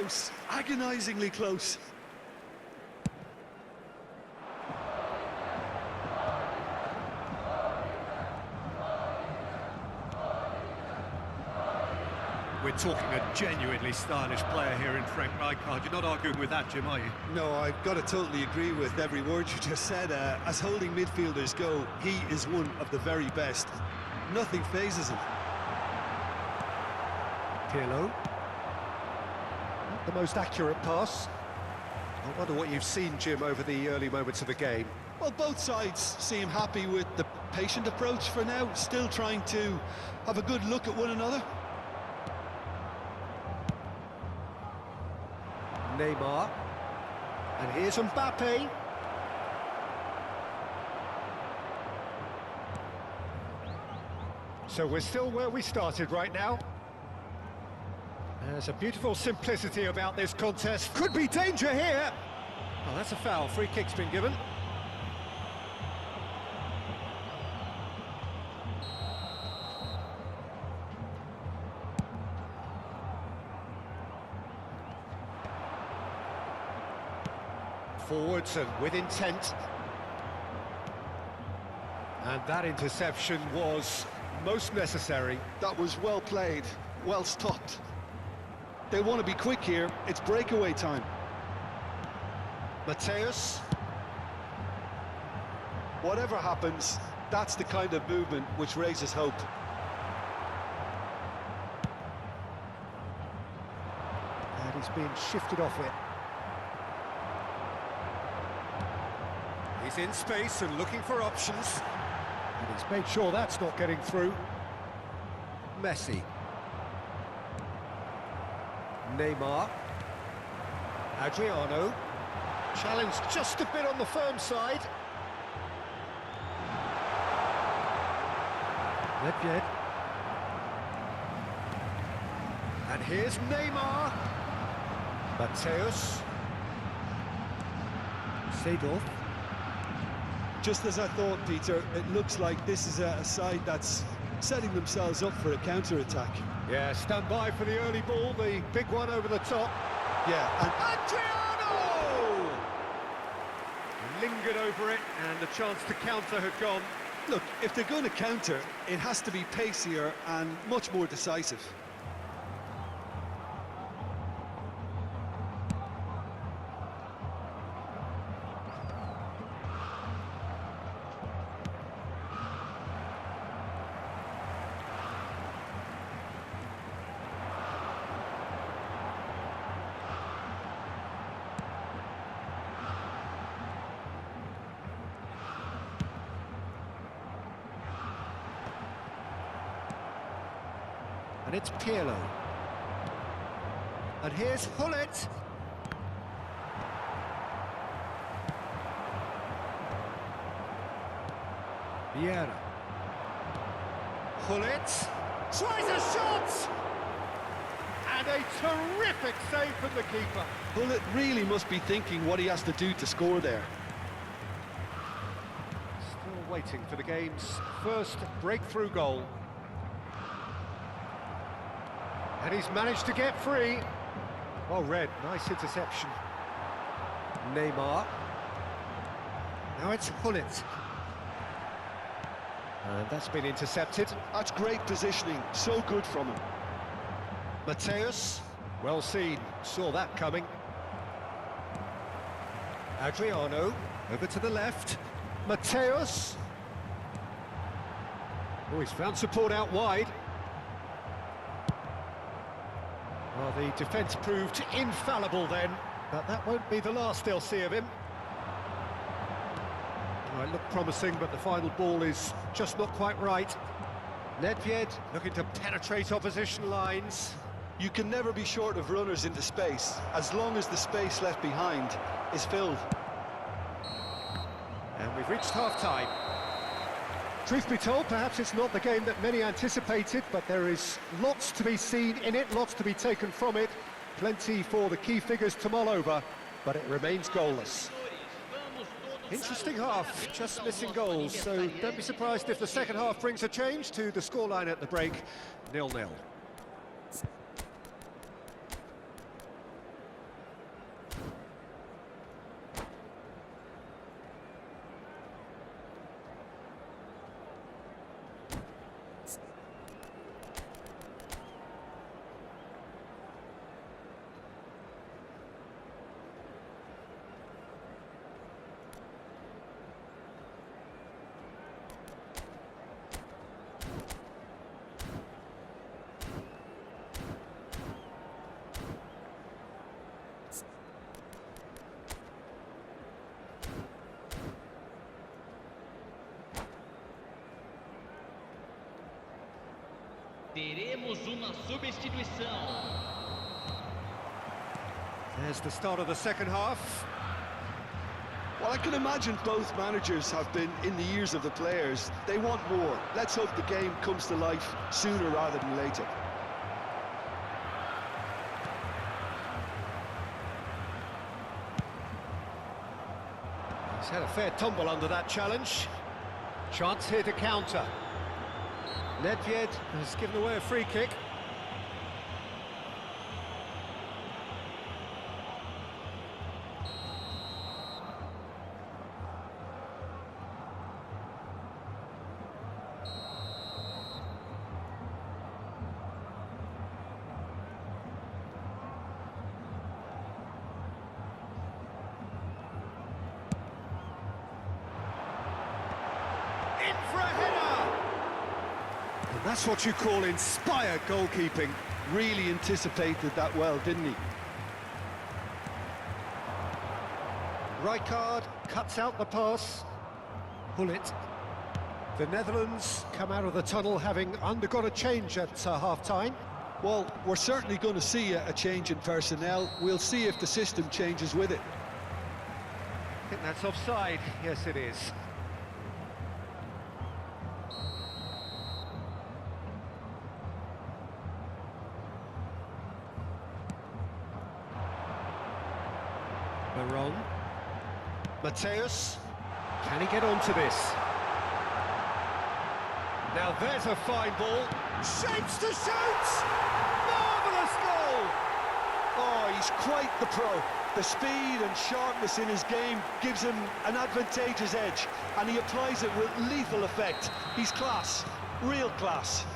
close, agonisingly close. We're talking a genuinely stylish player here in Frank Rijkaard. You're not arguing with that, Jim, are you? No, I've got to totally agree with every word you just said. As holding midfielders go, he is one of the very best. Nothing phases him. Pirlo. Not the most accurate pass. I wonder what you've seen, Jim, over the early moments of the game. Well, both sides seem happy with the patient approach for now, still trying to have a good look at one another. Neymar. And here's Mbappe. So we're still where we started right now. There's a beautiful simplicity about this contest. Could be danger here. Oh, that's a foul. Free kick's been given. Forwards and with intent. And that interception was most necessary. That was well played, well stopped. They want to be quick here, it's breakaway time. Mateus. Whatever happens, that's the kind of movement which raises hope. And he's being shifted off it. He's in space and looking for options. And he's made sure that's not getting through. Messi. Neymar. Adriano. Challenged just a bit on the firm side. Nedved. And here's Neymar. Mateus. Seedorf. Just as I thought, Peter, it looks like this is a side that's setting themselves up for a counter-attack. Yeah, stand by for the early ball, the big one over the top. Yeah, and Adriano! Lingered over it, and the chance to counter had gone. look, if they're going to counter, it has to be pacier and much more decisive. And it's Pirlo. And here's Hullet. Vieira. Hullet tries a shot! And a terrific save from the keeper. Hullet really must be thinking what he has to do to score there. Still waiting for the game's first breakthrough goal. And he's managed to get free. Well read, nice interception. Neymar. Now it's Hullet. And that's been intercepted. That's great positioning, so good from him. Mateus, well seen, saw that coming. Adriano, over to the left. Mateus. Oh, he's found support out wide. Well, the defence proved infallible then, but that won't be the last they'll see of him. Well, it looked promising, but the final ball is just not quite right. Nedved looking to penetrate opposition lines. You can never be short of runners into space, as long as the space left behind is filled. And we've reached half-time. Truth be told, perhaps it's not the game that many anticipated, but there is lots to be seen in it, lots to be taken from it. Plenty for the key figures to mull over, but it remains goalless. Interesting half, just missing goals, so don't be surprised if the second half brings a change to the scoreline at the break, 0-0. Teremos uma substituição. There's the start of the second half. Well, I can imagine both managers have been in the ears of the players. They want more. Let's hope the game comes to life sooner rather than later. He's had a fair tumble under that challenge. Chance here to counter. Nedved has given away a free kick. For a header! And that's what you call inspired goalkeeping. Really anticipated that well, didn't he? Rijkaard cuts out the pass. Gullit. The Netherlands come out of the tunnel having undergone a change at half-time. Well, we're certainly going to see a change in personnel. We'll see if the system changes with it. I think that's offside. Yes, it is. Baron. Mateus. Can he get onto this? Now there's a fine ball. Shapes to shoot! Marvellous goal! Oh, he's quite the pro. The speed and sharpness in his game gives him an advantageous edge, and he applies it with lethal effect. He's class, real class.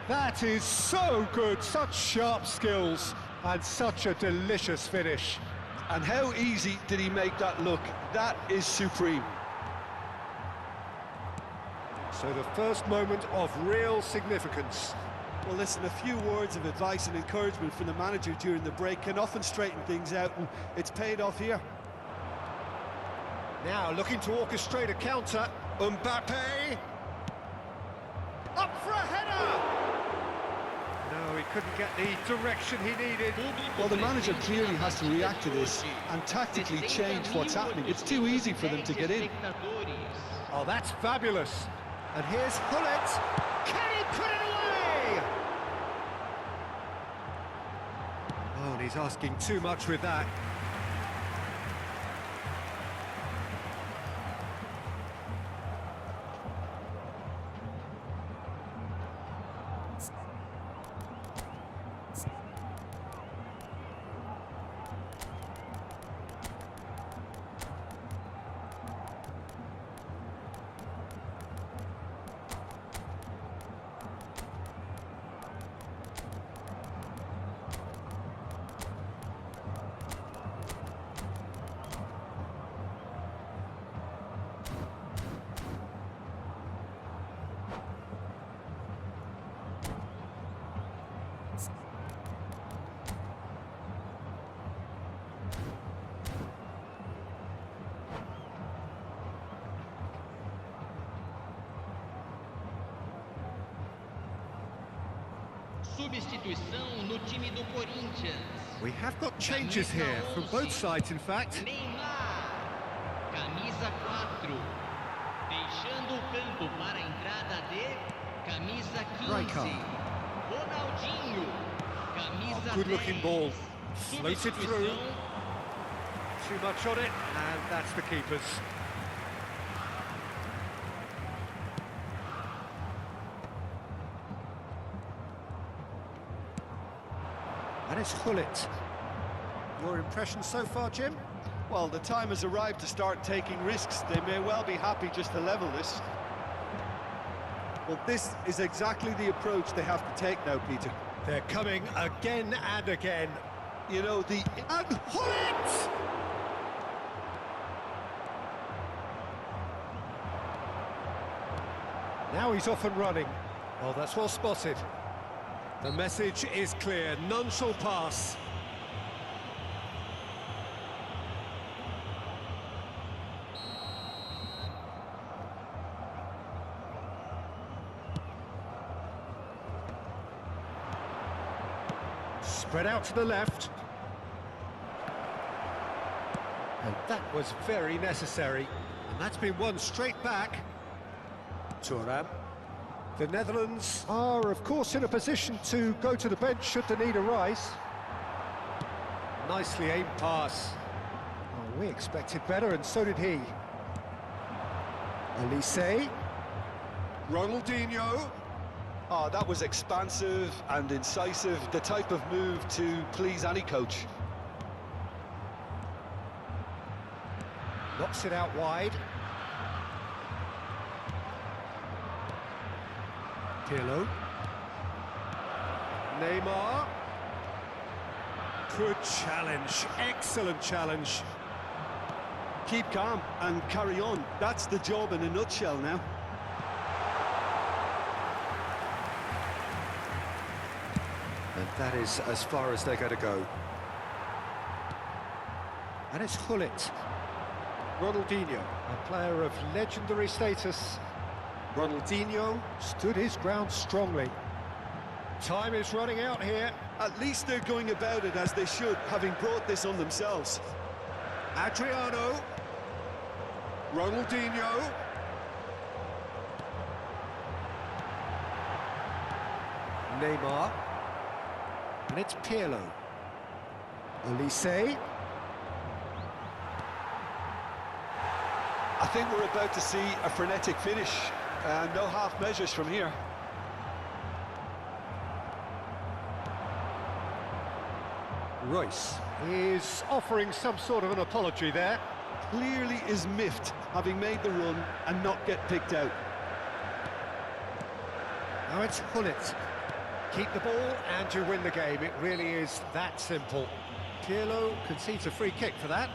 That is so good, such sharp skills, and such a delicious finish. And how easy did he make that look? That is supreme. So the first moment of real significance. Well, listen, a few words of advice and encouragement from the manager during the break can often straighten things out, and it's paid off here. Now looking to orchestrate a counter. Mbappe! Up for a header! No, he couldn't get the direction he needed. Well, the manager clearly has to react to this and tactically change what's happening. It's too easy for them to get in. Oh, that's fabulous. And here's Gullit. Can he put it away? Oh, and he's asking too much with that. Substituição no time do Corinthians. We have got changes here from both sides, in fact. Neymar, camisa 4. Deixando o campo para a entrada de camisa 15. Rijkaard. Ronaldinho, camisa 10. Good looking ball. Floated through. Too much on it, and that's the keeper's. And it's Gullit. Your impression so far, Jim? Well, the time has arrived to start taking risks. They may well be happy just to level this. Well, this is exactly the approach they have to take now, Peter. They're coming again and again. You know, the... And Gullit! Now he's off and running. Well, that's well spotted. The message is clear, none shall pass. Spread out to the left. And that was very necessary. And that's been won straight back. Thuram. The Netherlands are, of course, in a position to go to the bench should the need arise. Nicely aimed pass. Oh, we expected better, and so did he. Elise. Ronaldinho. Oh, that was expansive and incisive, the type of move to please any coach. Knocks it out wide. Pirlo. Neymar. Good challenge, excellent challenge. Keep calm and carry on. That's the job in a nutshell now. And that is as far as they're going to go. And it's Gullit. Ronaldinho, a player of legendary status. Ronaldinho stood his ground strongly. Time is running out here. At least they're going about it as they should, having brought this on themselves. Adriano. Ronaldinho. Neymar. And it's Pirlo. Elise. I think we're about to see a frenetic finish. No half measures from here. Royce is offering some sort of an apology there. Clearly is miffed, having made the run and not get picked out. Now it's Gullit. Keep the ball and you win the game. It really is that simple. Pirlo concedes a free kick for that.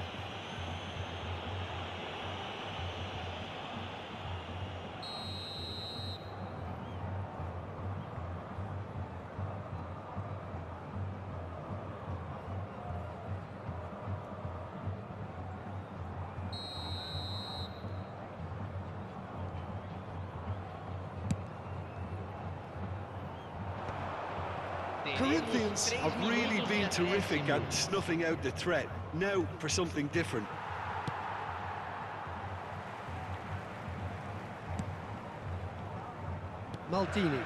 Corinthians have really been terrific at snuffing out the threat. Now for something different. Maldini.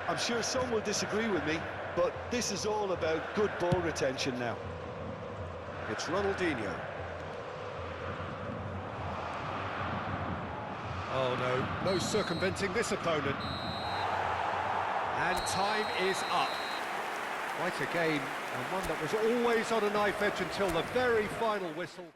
I'm sure some will disagree with me, but this is all about good ball retention now. It's Ronaldinho. Oh no, no circumventing this opponent. And time is up. Quite a game, and one that was always on a knife edge until the very final whistle.